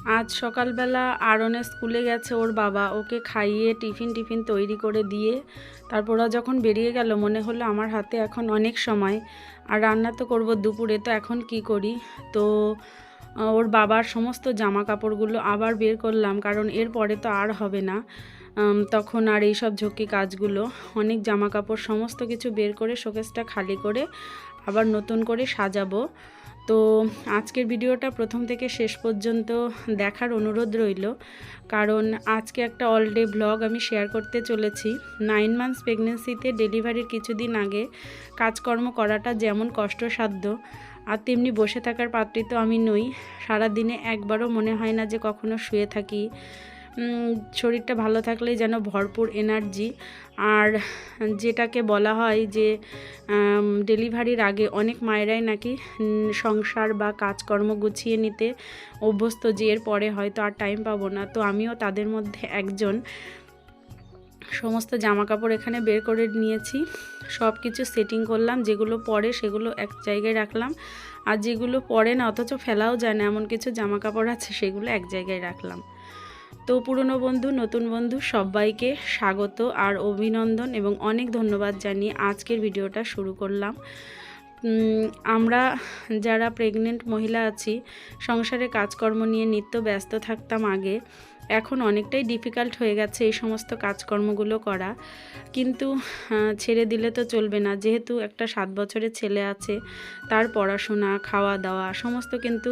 আজ সকালবেলা আরনের স্কুলে গেছে ওর বাবা, ওকে খাইয়ে টিফিন তৈরি করে দিয়ে তারপর ওরা যখন বেরিয়ে গেল মনে হলো আমার হাতে এখন অনেক সময়, আর রান্না তো করব দুপুরে, তো এখন কি করি। তো ওর বাবার সমস্ত জামা কাপড়গুলো আবার বের করলাম, কারণ এর পরে তো আর হবে না তখন আর এইসব ঝুঁকি কাজগুলো। অনেক জামা কাপড় সমস্ত কিছু বের করে শোকেসটা খালি করে আবার নতুন করে সাজাবো। তো আজকের ভিডিওটা প্রথম থেকে শেষ পর্যন্ত দেখার অনুরোধ রইল, কারণ আজকে একটা অল ডে ব্লগ আমি শেয়ার করতে চলেছি। 9 মান্থস প্রেগনেন্সিতে ডেলিভারির কিছুদিন আগে কাজকর্ম করাটা যেমন কষ্টসাধ্য, আর তেমনি বসে থাকার পাত্রী তো আমি নই। সারাদিনে একবারও মনে হয় না যে কখনো শুয়ে থাকি। শরীরটা ভালো থাকলেই যেন ভরপুর এনার্জি। আর যেটাকে বলা হয় যে ডেলিভারির আগে অনেক মায়েরাই নাকি সংসার বা কাজকর্ম গুছিয়ে নিতে অভ্যস্ত, যে এর পরে হয়তো আর টাইম পাবো না, তো আমিও তাদের মধ্যে একজন। সমস্ত জামা কাপড় এখানে বের করে নিয়েছি, সব কিছু সেটিং করলাম, যেগুলো পরে সেগুলো এক জায়গায় রাখলাম, আর যেগুলো পরে না অথচ ফেলাও যায় না এমন কিছু জামা কাপড় আছে সেগুলো এক জায়গায় রাখলাম। তো পুরনো বন্ধু নতুন বন্ধু সবাইকে স্বাগত আর অভিনন্দন এবং অনেক ধন্যবাদ জানিয়ে আজকের ভিডিওটা শুরু করলাম। আমরা যারা প্রেগনেন্ট মহিলা আছি, সংসারে কাজকর্ম নিয়ে নিত্য ব্যস্ত থাকতাম আগে, এখন অনেকটাই ডিফিকাল্ট হয়ে গেছে এই সমস্ত কাজকর্মগুলো করা, কিন্তু ছেড়ে দিলে তো চলবে না। যেহেতু একটা 7 বছরের ছেলে আছে, তার পড়াশোনা খাওয়া দাওয়া সমস্ত কিন্তু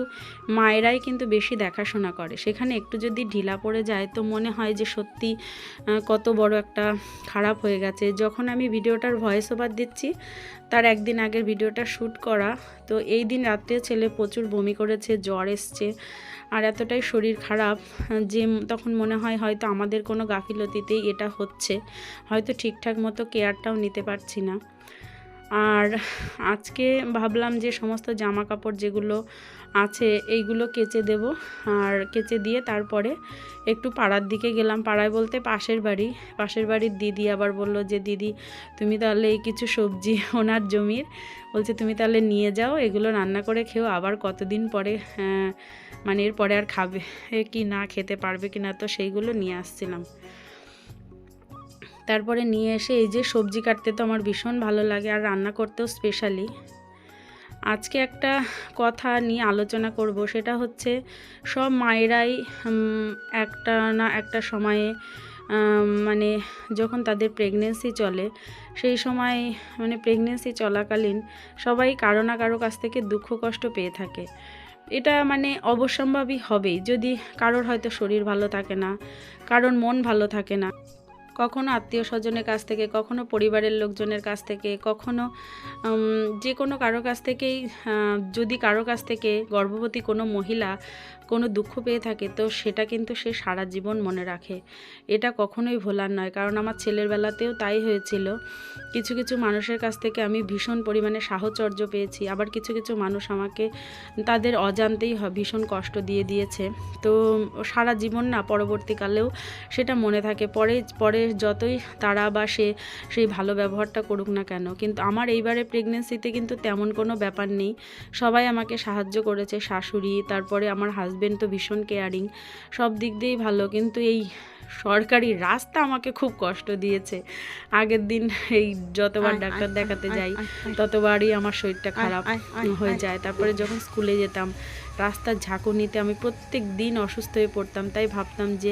মায়েরাই কিন্তু বেশি দেখাশোনা করে। সেখানে একটু যদি ঢিলা পড়ে যায় তো মনে হয় যে সত্যি কত বড় একটা খারাপ হয়ে গেছে। যখন আমি ভিডিওটার ভয়েস ওভার দিচ্ছি তার একদিন আগের ভিডিওটা শ্যুট করা, তো এই দিন রাত্রে ছেলে প্রচুর বমি করেছে, জ্বর এসছে, আর এতটাই শরীর খারাপ যে তখন মনে হয় হয়তো আমাদের কোনো গাফিলতিতেই এটা হচ্ছে, হয়তো ঠিকঠাক মতো কেয়ারটাও নিতে পারছি না। আর আজকে ভাবলাম যে সমস্ত জামা কাপড় যেগুলো আছে এইগুলো কেচে দেব, আর কেচে দিয়ে তারপরে একটু পাড়ার দিকে গেলাম। পাড়ায় বলতে পাশের বাড়ির দিদি আবার বলল যে দিদি তুমি তাহলে এই কিছু সবজি ওনার জমির, বলছে তুমি তাহলে নিয়ে যাও, এগুলো রান্না করে খেও, আবার কতদিন পরে মানে এরপরে আর খাবে কি না, খেতে পারবে কি না, তো সেইগুলো নিয়ে আসছিলাম। তারপরে নিয়ে এসে এই যে সবজি কাটতে তো আমার ভীষণ ভালো লাগে, আর রান্না করতেও স্পেশালি। আজকে একটা কথা নিয়ে আলোচনা করব, সেটা হচ্ছে সব মায়েরাই একটা না একটা সময়ে মানে যখন তাদের প্রেগনেন্সি চলে সেই সময় মানে প্রেগনেন্সি চলাকালীন সবাই কারো না কারো কাছ থেকে দুঃখ কষ্ট পেয়ে থাকে। এটা মানে অবশ্যম্ভাবী হবেই, যদি কারোর হয়তো শরীর ভালো থাকে না, কারোর মন ভালো থাকে না, কখনো আত্মীয় স্বজনের কাছ থেকে, কখনো পরিবারের লোকজনের কাছ থেকে, কখনো যে কোনো কারো কাছ থেকেই, যদি কারো কাছ থেকে গর্ভবতী কোনো মহিলা কোনো দুঃখ পেয়ে থাকে তো সেটা কিন্তু সে সারা জীবন মনে রাখে। এটা কখনোই ভোলার নয়, কারণ আমার ছেলের বেলাতেও তাই হয়েছিল। কিছু কিছু মানুষের কাছ থেকে আমি ভীষণ পরিমাণে সাহচর্য পেয়েছি, আবার কিছু কিছু মানুষ আমাকে তাদের অজান্তেই ভীষণ কষ্ট দিয়ে দিয়েছে। তো সারা জীবন না, পরবর্তীকালেও সেটা মনে থাকে। পরে যতই তারা বা সেই ভালো ব্যবহারটা করুক না কেন, কিন্তু আমার এইবারে প্রেগনেন্সিতে কিন্তু তেমন কোনো ব্যাপার নেই। সবাই আমাকে সাহায্য করেছে, শাশুড়ি, তারপরে আমার হাজবেন্ড তো ভীষণ কেয়ারিং, সব দিক দিয়েই ভালো। কিন্তু এই সরকারি রাস্তা আমাকে খুব কষ্ট দিয়েছে। আগের দিন এই যতবার ডাক্তার দেখাতে যাই ততবারই আমার শরীরটা খারাপ হয়ে যায়। তারপরে যখন স্কুলে যেতাম রাস্তার ঝাঁকুনিতে আমি প্রত্যেক দিন অসুস্থ হয়ে পড়তাম। তাই ভাবতাম যে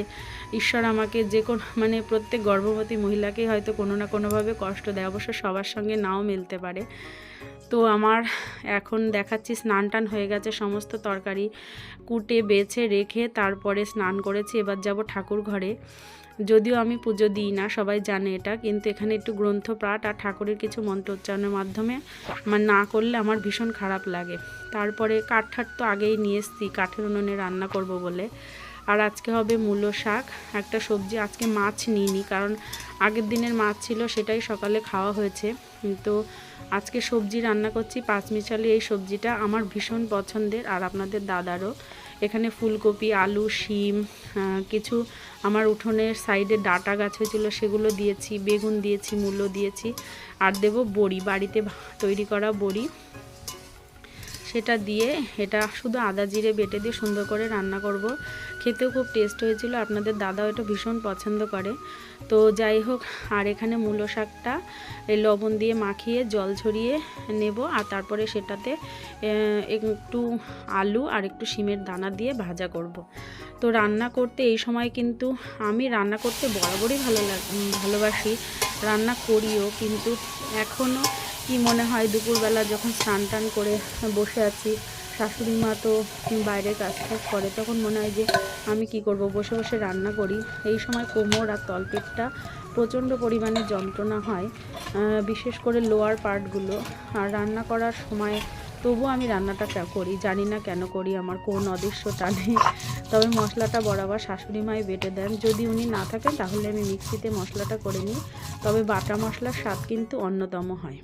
ঈশ্বর আমাকে যে কোনো মানে প্রত্যেক গর্ভবতী মহিলাকেই হয়তো কোনো না কোনোভাবে কষ্ট দেয়, অবশ্য সবার সঙ্গে নাও মিলতে পারে। তো আমার এখন দেখাচ্ছি স্নান টান হয়ে গেছে, সমস্ত তরকারি কুটে বেছে রেখে তারপরে স্নান করেছি। এবার যাব ঠাকুর ঘরে। যদিও আমি পুজো দিই না, সবাই জানে এটা, কিন্তু এখানে একটু গ্রন্থ পাঠ আর ঠাকুরের কিছু মন্ত্র উচ্চারণের মাধ্যমে না করলে আমার ভীষণ খারাপ লাগে। তারপরে কাঠ তো আগেই নিয়ে এসছি কাঠের উনুনে রান্না করব বলে। আর আজকে হবে মূলো শাক, একটা সবজি। আজকে মাছ নিইনি, কারণ আগের দিনের মাছ ছিল সেটাই সকালে খাওয়া হয়েছে। তো আজকে সবজি রান্না করছি, পাঁচমিশালি এই সবজিটা আমার ভীষণ পছন্দের, আর আপনাদের দাদারও। এখানে ফুলকপি, আলু, শিম, কিছু আমার উঠোনের সাইডে ডাটা গাছ হয়েছিল সেগুলো দিয়েছি, বেগুন দিয়েছি, মূলো দিয়েছি, আর দেব বড়ি, বাড়িতে তৈরি করা বড়ি, সেটা দিয়ে এটা শুধু আদা জিরে বেটে দিয়ে সুন্দর করে রান্না করব। খেতেও খুব টেস্ট হয়েছিল, আপনাদের দাদাও এটা ভীষণ পছন্দ করে। তো যাই হোক, আর এখানে মূলো শাকটা এই লবণ দিয়ে মাখিয়ে জল ঝরিয়ে নেব, আর তারপরে সেটাতে একটু আলু আর একটু শিমের দানা দিয়ে ভাজা করব। তো রান্না করতে এই সময় কিন্তু আমি রান্না করতে বরাবরই ভালোবাসি, রান্না করিও, কিন্তু এখনও কি মনে হয় দুপুরবেলা যখন স্নান টান করে বসে আছি, শাশুড়ি মা তো বাইরে কাজ করে, তখন মনে হয় যে আমি কি করব, বসে বসে রান্না করি। এই সময় কোমর আর তলপেটটা প্রচণ্ড পরিমাণে যন্ত্রণা হয়, বিশেষ করে লোয়ার পার্টগুলো। আর রান্না করার সময় তবুও আমি রান্নাটা করি, জানি না কেন করি, আমার কোন অদৃশ্য টানে। তবে মশলাটা বরাবর শাশুড়ি মাই বেটে দেন, যদি উনি না থাকেন তাহলে আমি মিক্সিতে মশলাটা করে নিই, তবে বাটা মশলার স্বাদ কিন্তু অন্যতম হয়।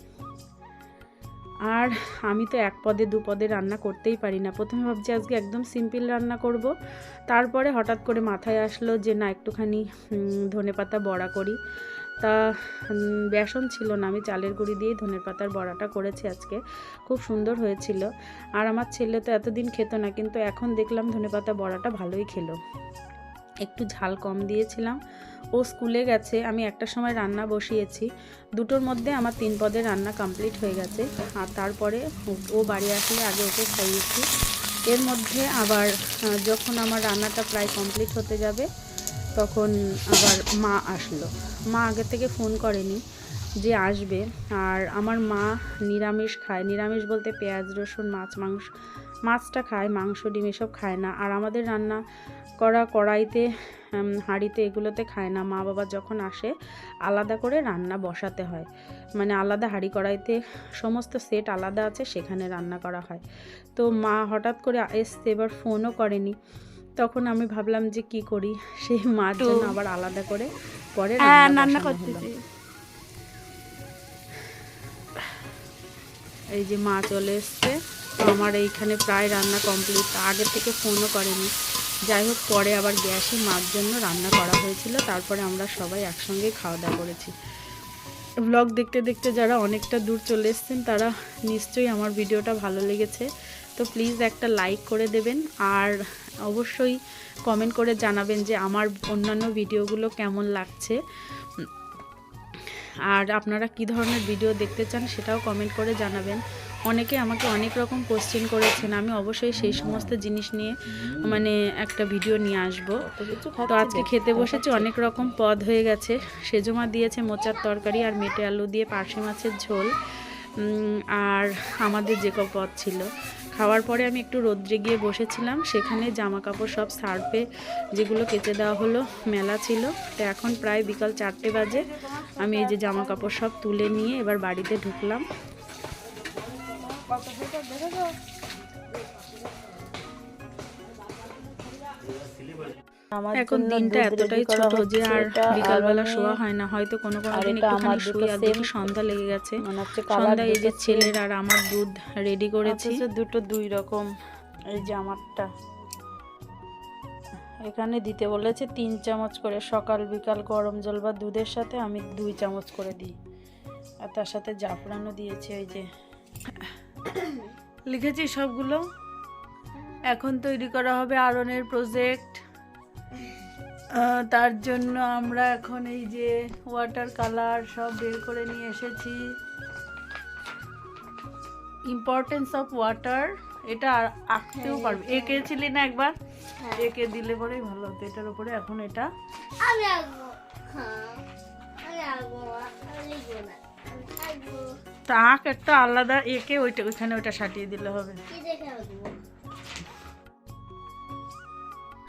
আর আমি তো এক পদে দু পদে রান্না করতেই পারি না। প্রথমে ভাবছি আজকে একদম সিম্পল রান্না করব, তারপরে হঠাৎ করে মাথায় আসলো যে না, একটুখানি ধনেপাতা বড়া করি। তা বেসন ছিল না, আমি চালের গুঁড়ি দিয়েই ধনেপাতার বড়াটা করেছি আজকে, খুব সুন্দর হয়েছিল। আর আমার ছেলে তো এতদিন খেত না, কিন্তু এখন দেখলাম ধনেপাতা বড়াটা ভালোই খেলো। একটু ঝাল কম দিয়েছিলাম। ও স্কুলে গেছে, আমি একটা সময় রান্না বসিয়েছি, দুটোর মধ্যে আমার 3 পদের রান্না কমপ্লিট হয়ে গেছে। আর তারপরে ও বাড়ি আসলে আগে ওকে খাইয়েছি। এর মধ্যে আবার যখন আমার রান্নাটা প্রায় কমপ্লিট হতে যাবে তখন আবার মা আসলো। মা আগে থেকে ফোন করেনি যে আসবে। আর আমার মা নিরামিষ খায়, নিরামিষ বলতে পেঁয়াজ রসুন মাছটা খায়, মাংস ডিম এসব খায় না। আর আমাদের রান্না করা কড়াইতে হাঁড়িতে এগুলোতে খায় না। মা বাবা যখন আসে আলাদা করে রান্না বসাতে হয়, মানে আলাদা হাঁড়ি কড়াইতে সমস্ত সেট আলাদা আছে, সেখানে রান্না করা হয়। তো মা হঠাৎ করে এসছে, এবার ফোনও করেনি। তখন আমি ভাবলাম যে কি করি, সেই মার জন্য আবার আলাদা করে পরে রান্না করতেছি। এই যে মা চলে এসছে, তো আমার এইখানে প্রায় রান্না কমপ্লিট, আগে থেকে ফোনও করেনি। যাই হোক, পরে আবার গ্যাসে মার জন্য রান্না করা হয়েছিল, তারপরে আমরা সবাই একসঙ্গে খাওয়া দাওয়া করেছি। ব্লগ দেখতে দেখতে যারা অনেকটা দূর চলে এসছেন তারা নিশ্চয়ই আমার ভিডিওটা ভালো লেগেছে, তো প্লিজ একটা লাইক করে দেবেন, আর অবশ্যই কমেন্ট করে জানাবেন যে আমার অন্যান্য ভিডিওগুলো কেমন লাগছে, আর আপনারা কি ধরনের ভিডিও দেখতে চান সেটাও কমেন্ট করে জানাবেন। অনেকে আমাকে অনেক রকম কোশ্চেন করেছেন, আমি অবশ্যই সেই সমস্ত জিনিস নিয়ে মানে একটা ভিডিও নিয়ে আসব। তো আজকে খেতে বসেছি, অনেক রকম পদ হয়ে গেছে। সেজমা দিয়েছে মোচার তরকারি আর মেটে আলু দিয়ে পার্শে মাছের ঝোল, আর আমাদের যে পদ ছিল। খাওয়ার পরে আমি একটু রোদ্রে গিয়ে বসেছিলাম, সেখানে জামা কাপড় সব সার্ফে যেগুলো কেচে দেওয়া হলো মেলা ছিল। তো এখন প্রায় বিকাল 4টে বাজে, আমি এই যে জামা কাপড় সব তুলে নিয়ে এবার বাড়িতে ঢুকলাম। এখন দিনটা এতটাই ছোট যে আর বিকালবেলা শোয়া হয় না, হয়তো কোনো দিন একটুখানি শুই, আর দেখি সন্ধ্যা লেগে গেছে। সন্ধ্যা এই যে ছেলের আর আমার দুধ রেডি করেছি, দুটো 2 রকম। এই যে আমারটা এখানে দিতে বলেছে 3 চামচ করে, সকাল বিকাল গরম জল বা দুধের সাথে আমি 2 চামচ করে দিই, আর তার সাথে জাফরানও দিয়েছে। ওই যে লিখেছি সবগুলো। এখন তৈরি করা হবে আরনের প্রজেক্ট, তার জন্য আমরা এখন এই যে ওয়াটার কালার সব বের করে নিয়ে এসেছি। ইম্পর্টেন্স অফ ওয়াটার, এটা আঁকতেও পারবে। এঁকেছিলি না একবার? এঁকে দিলে পরেই ভালো হতো। এটার উপরে এখন এটা আঁক একটা আলাদা এঁকে ওইখানে ওইটা সাটিয়ে দিলে হবে।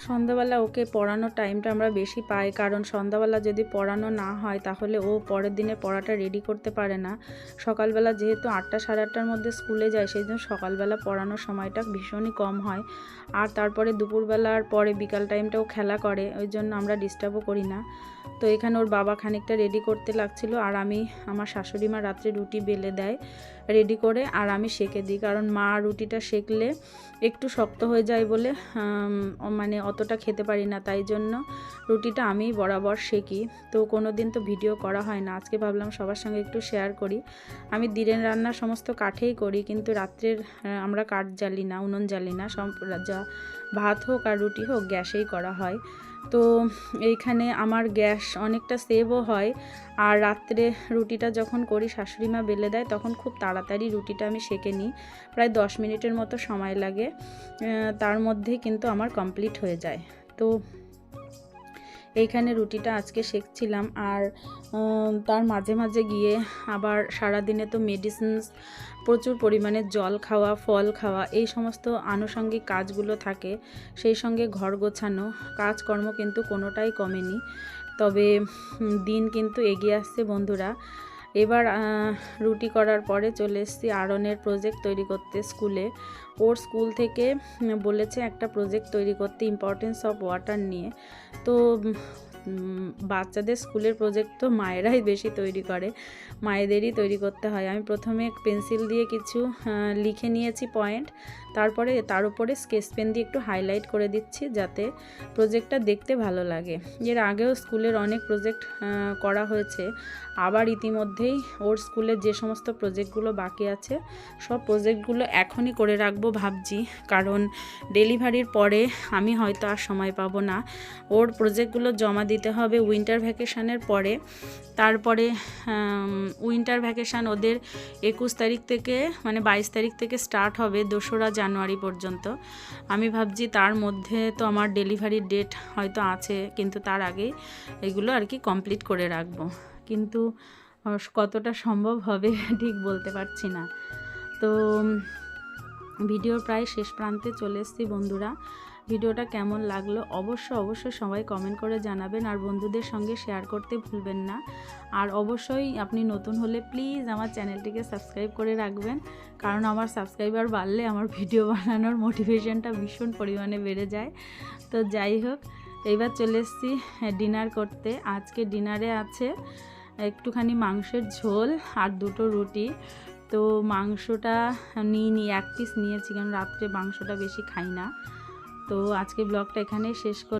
সন্ধ্যাবেলা ওকে পড়ানোর টাইমটা আমরা বেশি পাই, কারণ সন্ধ্যাবেলা যদি পড়ানো না হয় তাহলে ও পরের দিনে পড়াটা রেডি করতে পারে না। সকালবেলা যেহেতু 8টা সাড়ে 8টার মধ্যে স্কুলে যায়, সেই জন্য সকালবেলা পড়ানোর সময়টা ভীষণই কম হয়। আর তারপরে দুপুরবেলার পরে বিকাল টাইমটাও খেলা করে, ওই জন্য আমরা ডিস্টার্বও করি না। তো এখানে ওর বাবা খানিকটা রেডি করতে লাগছিল, আর আমি আমার শাশুড়ি মা রাত্রে রুটি বেলে দেয় রেডি করে, আর আমি সেঁকে দিই, কারণ মা রুটিটা সেঁকলে একটু শক্ত হয়ে যায় বলে মানে অত অতটা খেতে পারি না, তাই জন্য রুটিটা আমিই বরাবর সেকি। তো কোনো দিন তো ভিডিও করা হয় না, আজকে ভাবলাম সবার সঙ্গে একটু শেয়ার করি। আমি দিনের রান্না সমস্ত কাঠেই করি, কিন্তু রাত্রের আমরা কাঠ জ্বালি না, উনুন জ্বালি না, যা ভাত হোক আর রুটি হোক গ্যাসেই করা হয়। তো এইখানে আমার গ্যাস অনেকটা সেভও হয়, আর রাত্রে রুটিটা যখন করি শাশুড়ি মা বেলে দেয় তখন খুব তাড়াতাড়ি রুটিটা আমি সেঁকে নিই, প্রায় 10 মিনিটের মতো সময় লাগে, তার মধ্যেই কিন্তু আমার কমপ্লিট হয়ে যায়। তো এইখানে রুটিটা আজকে সেঁকছিলাম, আর তার মাঝে মাঝে গিয়ে আবার সারাদিনে তো মেডিসিনস, প্রচুর পরিমাণে জল খাওয়া, ফল খাওয়া, এই সমস্ত আনুষঙ্গিক কাজগুলো থাকে, সেই সঙ্গে ঘর গোছানো কাজকর্ম কিন্তু কোনোটাই কমেনি। তবে দিন কিন্তু এগিয়ে আসছে বন্ধুরা। এবার রুটি করার পরে চলে এসেছি আরনের প্রজেক্ট তৈরি করতে স্কুলে। ওর স্কুল থেকে বলেছে একটা প্রজেক্ট তৈরি করতে, ইম্পর্টেন্স অফ ওয়াটার নিয়ে। তো বাচ্চাদের স্কুলের প্রজেক্ট তো মায়েরাই বেশি তৈরি করে, মায়েদেরই তৈরি করতে হয়। আমি প্রথমে পেন্সিল দিয়ে কিছু লিখে নিয়েছি পয়েন্ট, তারপরে তার উপরে স্কেচ পেন দিয়ে একটু হাইলাইট করে দিচ্ছি যাতে প্রজেক্টটা দেখতে ভালো লাগে। এর আগেও স্কুলের অনেক প্রজেক্ট করা হয়েছে, আবার ইতিমধ্যেই ওর স্কুলের যে সমস্ত প্রজেক্টগুলো বাকি আছে সব প্রজেক্টগুলো এখনই করে রাখবো ভাবছি, কারণ ডেলিভারির পরে আমি হয়তো আর সময় পাবো না। ওর প্রজেক্টগুলো জমা দিতে হবে উইন্টার ভ্যাকেশানের পরে। তারপরে উইন্টার ভ্যাকেশান ওদের 21 তারিখ থেকে, মানে 22 তারিখ থেকে স্টার্ট হবে 2রা জানুয়ারি পর্যন্ত। আমি ভাবছি তার মধ্যে তো আমার ডেলিভারির ডেট হয়তো আছে, কিন্তু তার আগেই এগুলো আর কি কমপ্লিট করে রাখবো, কিন্তু কতটা সম্ভব হবে ঠিক বলতে পারছি না। তো ভিডিওর প্রায় শেষ প্রান্তে চলে এসেছি বন্ধুরা। ভিডিওটা কেমন লাগলো অবশ্যই সবাই কমেন্ট করে জানাবেন, আর বন্ধুদের সঙ্গে শেয়ার করতে ভুলবেন না। আর অবশ্যই আপনি নতুন হলে প্লিজ আমার চ্যানেলটিকে সাবস্ক্রাইব করে রাখবেন, কারণ আমার সাবস্ক্রাইবার বাড়লে আমার ভিডিও বানানোর মোটিভেশনটা ভীষণ পরিমাণে বেড়ে যায়। তো যাই হোক, এইবার চলে এসেছি ডিনার করতে। আজকে ডিনারে আছে একটুখানি মাংসের ঝোল আর 2টো রুটি। তো মাংসটা নিইনি, 1 পিস নিয়েছি, কারণ রাত্রে মাংসটা বেশি খাই না। তো আজকে ব্লগটা এখানেই শেষ